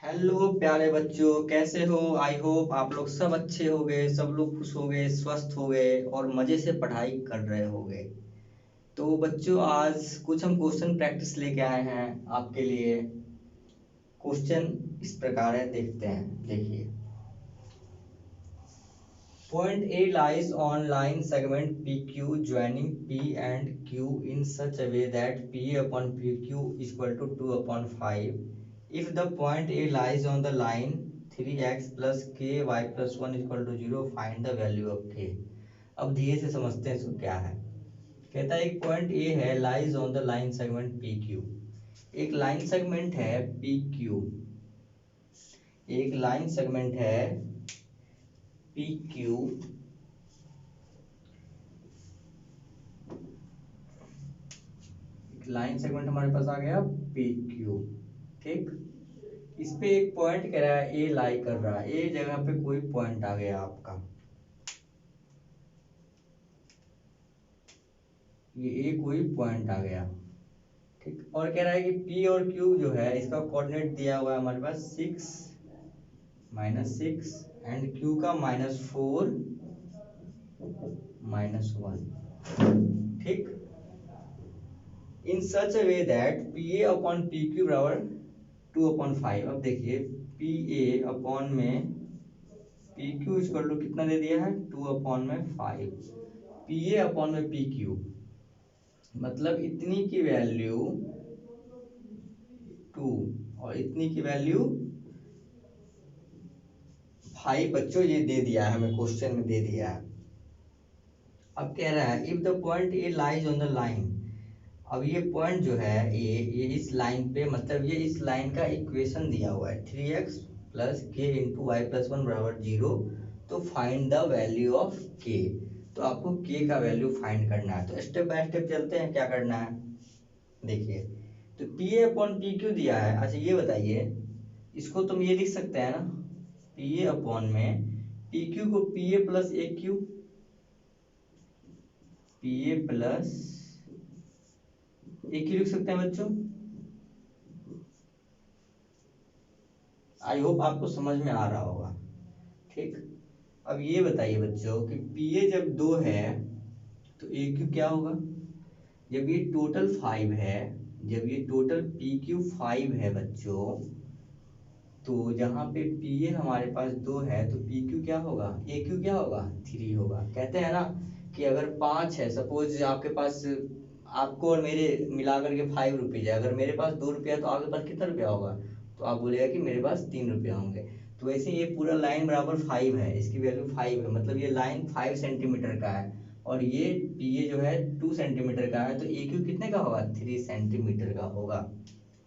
Hello प्यारे बच्चों, कैसे हो? आई होप आप लोग सब अच्छे हो गए, सब लोग खुश हो गए, स्वस्थ हो गए और मज़े से पढ़ाई कर रहे हो गए। तो बच्चों, आज कुछ हम क्वेश्चन प्रैक्टिस लेके आए हैं आपके लिए। क्वेश्चन इस प्रकार है, देखते हैं। देखिए, point A lies on line segment P Q joining P and Q in such a way that P A upon P Q equal to 2/5। If the point A lies on the line 3x plus ky plus 1 equal to 0, find the value of k। अब धीरे से समझते हैं इसको क्या है। कहता है एक पॉइंट ए है, lies on the line segment P Q. एक लाइन सेगमेंट है पी क्यू, एक लाइन सेगमेंट है पी क्यू। लाइन सेगमेंट हमारे पास आ गया पी क्यू। ठीक, इस पे एक पॉइंट कह रहा है ए लाई कर रहा है, ए जगह पे कोई पॉइंट आ गया आपका, ये ए कोई पॉइंट आ गया। ठीक, और कह रहा है कि P और Q जो है इसका कोऑर्डिनेट दिया हुआ है हमारे पास 6 -6 एंड Q का -4 -1। ठीक, in such a way that PA upon PQ बराबर 2/5। अब देखिए, PA अपॉन में PQ इक्वल टू कितना दे दिया है, 2/5। PA अपॉन में PQ मतलब इतनी की वैल्यू 2 और इतनी की वैल्यू 5। बच्चों ये दे दिया है हमें, क्वेश्चन में दे दिया है। अब कह रहा है if the point A lies on the line. अब ये पॉइंट जो है ये इस लाइन पे, मतलब ये इस लाइन का इक्वेशन दिया हुआ है 3x प्लस के इंटू वाई प्लस 1 बराबर 0। तो फाइंड द वैल्यू ऑफ के। तो आपको के का वैल्यू फाइंड करना है। तो स्टेप बाय स्टेप चलते हैं, क्या करना है। देखिए, तो P A upon P Q दिया है। अच्छा ये बताइए, इसको तुम ये लिख सकते हैं ना, पी ए अपॉन में पी क्यू को P A plus A Q, P A plus A Q लिख सकते हैं बच्चों। आई होप आपको समझ में आ रहा होगा। ठीक, अब ये बताइए बच्चों कि पी ए जब 2 है तो ए क्यू क्या होगा। जब ये टोटल 5 है, जब ये टोटल पी क्यू 5 है बच्चों, तो जहाँ पे पी ए हमारे पास 2 है तो पी क्यू क्या होगा, ए क्यू क्या होगा, 3 होगा। कहते हैं ना कि अगर 5 है, सपोज आपके पास, आपको और मेरे मिला करके 5 रुपीज है, अगर मेरे पास 2 रुपया तो आपके पास कितना रुपया होगा, तो आप बोलेगा कि मेरे पास 3 रुपया होंगे। तो वैसे ये पूरा लाइन बराबर 5 है, इसकी वैल्यू 5 है, मतलब ये लाइन 5 सेंटीमीटर का है और ये पी ए जो है 2 सेंटीमीटर का है, तो ए क्यू कितने का होगा, 3 सेंटीमीटर का होगा।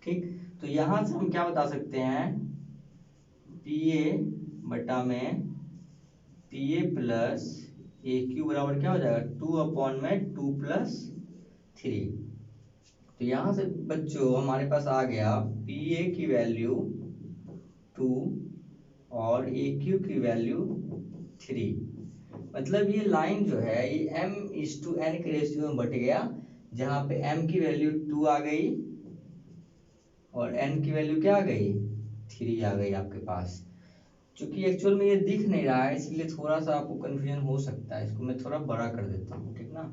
ठीक, तो यहाँ से हम क्या बता सकते हैं, पी ए बटा में P A plus A Q बराबर क्या हो जाएगा, 2/2 + 3। तो यहाँ से बच्चों हमारे पास आ गया पी ए की वैल्यू 2 और ए क्यू की वैल्यू 3। मतलब ये लाइन जो है ये m/n के रेशियो में बट गया, जहाँ पे m की वैल्यू 2 आ गई और n की वैल्यू क्या आ गई, 3 आ गई आपके पास। क्योंकि एक्चुअल में ये दिख नहीं रहा है, इसलिए थोड़ा सा आपको कंफ्यूजन हो सकता है। इसको मैं थोड़ा बड़ा कर देता हूँ, ठीक ना।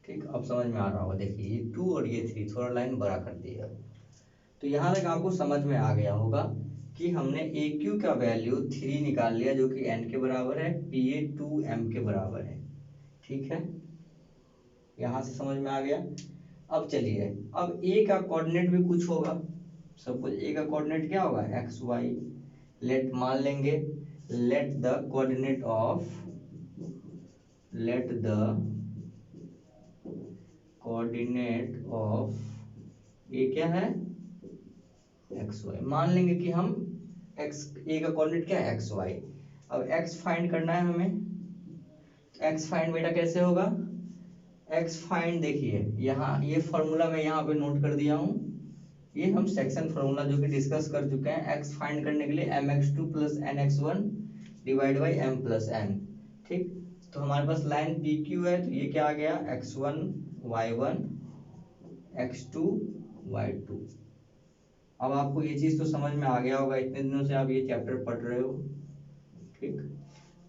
ठीक, अब समझ में आ रहा होगा। देखिए ये 2 और ये 3, थोड़ा लाइन बड़ा कर दिया। तो यहाँ तक आपको समझ में आ गया होगा कि हमने ए क्यू का वैल्यू 3 निकाल लिया, जो कि n के बराबर है, पी ए 2m के बराबर है। ठीक है, यहाँ से समझ में आ गया। अब चलिए, अब ए का कोऑर्डिनेट भी कुछ होगा। सपोज ए का कोऑर्डिनेट क्या होगा, एक्स वाई। लेट मान लेंगे, let the coordinate of, let the coordinate of A क्या है, एक्स वाई। मान लेंगे कि हम एक्स, ए का कोऑर्डिनेट क्या है, एक्स वाई। अब एक्स फाइंड करना है हमें। एक्स फाइंड बेटा कैसे होगा, एक्स फाइंड देखिए, यहाँ ये फॉर्मूला मैं यहाँ पे नोट कर दिया हूँ। ये हम सेक्शन फॉर्मूला जो कि डिस्कस कर चुके हैं। एक्स फाइंड करने के लिए mx2 + nx1 divide by m + n। ठीक, तो हमारे पास लाइन पी क्यू है, तो ये क्या आ गया, x1 y1 x2 y2। अब आपको ये चीज तो समझ में आ गया होगा, इतने दिनों से आप ये चैप्टर पढ़ रहे हो, ठीक।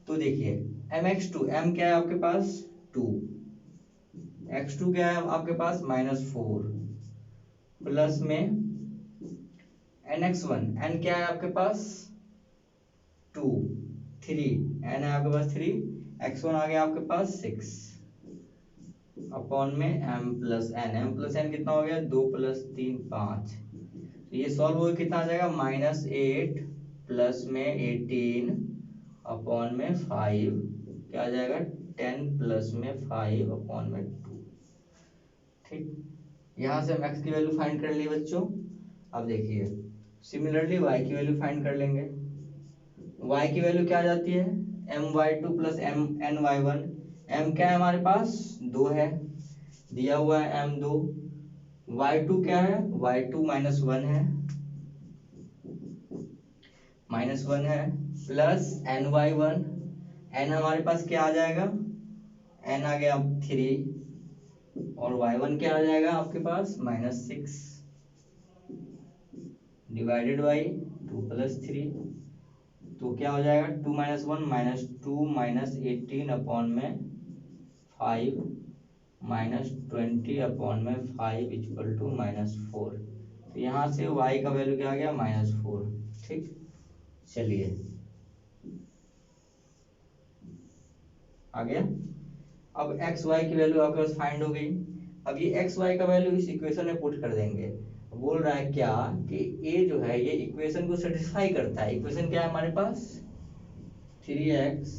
तो देखिए mx2, m क्या है आपके पास 2, x2 क्या है आपके पास -4, प्लस में nx1, n क्या है आपके पास 2, 3, n है आपके पास 3, x1 आ गया आपके पास 6 अपॉन में m प्लस n कितना हो गया 2 + 3 5। तो ये सॉल्व हो कितना आ जाएगा -8 प्लस में 18 अपॉन में 5, क्या आ जाएगा 10 प्लस में 5 अपॉन में 2, ठीक। यहाँ से हम x की वैल्यू फाइंड कर ली बच्चों। अब देखिए सिमिलरली y की वैल्यू फाइंड कर लेंगे। y की वैल्यू क्या आ जाती है my2 प्लस ny1। m क्या है हमारे पास 2 है, दिया हुआ है m 2। y2 क्या है y2 -1 है, -1 है, प्लस ny1, n हमारे पास क्या आ जाएगा, n आ गया 3, और y1 क्या आ जाएगा आपके पास -6 डिवाइडेड बाई 2 + 3। तो क्या हो जाएगा 2 - 1 -2 -18 अपॉन में 5 -20 अपॉन में 5 इक्वल टू -4। तो यहाँ से y का वैल्यू क्या आ गया -4, ठीक। चलिए आ गया। अब एक्स वाई की वैल्यू आपके पास फाइंड हो गई। अब ये एक्स वाई का वैल्यू इस इक्वेशन में पुट कर देंगे। बोल रहा है क्या कि ए जो है ये इक्वेशन को सेटिस्फाई करता है। इक्वेशन क्या है हमारे पास 3x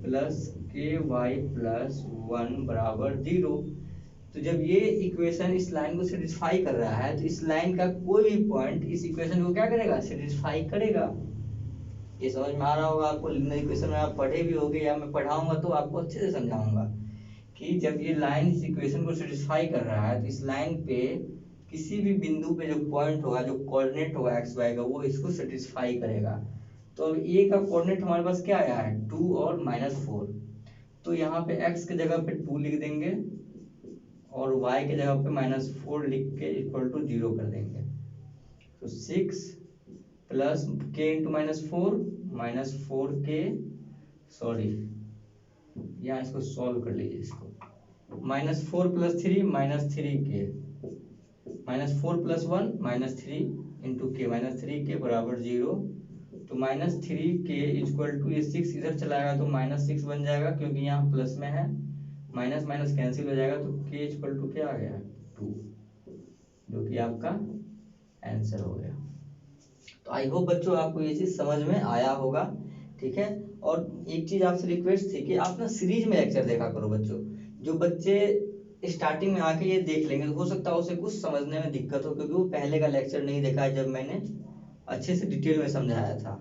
प्लस के वाई प्लस 1 बराबर 0। तो जब ये इक्वेशन इस लाइन को सेटिस्फाई कर रहा है तो इस लाइन का कोई भी पॉइंट इस इक्वेशन को क्या करेगा सेटिस्फाई करेगा। ये समझ में आ रहा होगा आपको, लिनियर इक्वेशन में आप पढ़े भी होंगे या मैं पढ़ाऊंगा तो आपको अच्छे से समझाऊंगा कि जब ये लाइन इस इक्वेशन को सेटिस्फाई कर रहा है तो इस लाइन पे किसी भी बिंदु पे जो पॉइंट होगा, जो कोऑर्डिनेट होगा एक्स वाई का, वो इसको सेटिस्फाई करेगा। तो अब ए का कोऑर्डिनेट हमारे पास क्या आया है 2 और -4। तो यहाँ पे x की जगह पे 2 लिख देंगे और y की जगह पे -4 लिख के इक्वल टू 0 कर देंगे। तो 6 प्लस के इंटू -4 के, सॉरी यहाँ इसको सॉल्व कर लीजिए इसको, -4 + 3 -3 के, -4 + 1 -3 इंटू के, -3 के बराबर 0। तो -3 के इक्वल टू ये 6 इधर चलाएगा तो -6 बन जाएगा क्योंकि यहाँ प्लस में है, माइनस माइनस कैंसिल हो जाएगा। तो के इक्वल टू क्या आ गया 2, जो कि आपका आंसर हो गया। तो आई होप बच्चों आपको ये चीज समझ में आया होगा, ठीक है। और एक चीज आपसे रिक्वेस्ट थी कि आप ना सीरीज में लेक्चर देखा करो बच्चों। जो बच्चे स्टार्टिंग में आके ये देख लेंगे तो हो सकता है उसे कुछ समझने में दिक्कत हो, क्योंकि वो पहले का लेक्चर नहीं देखा है जब मैंने अच्छे से डिटेल में समझाया था।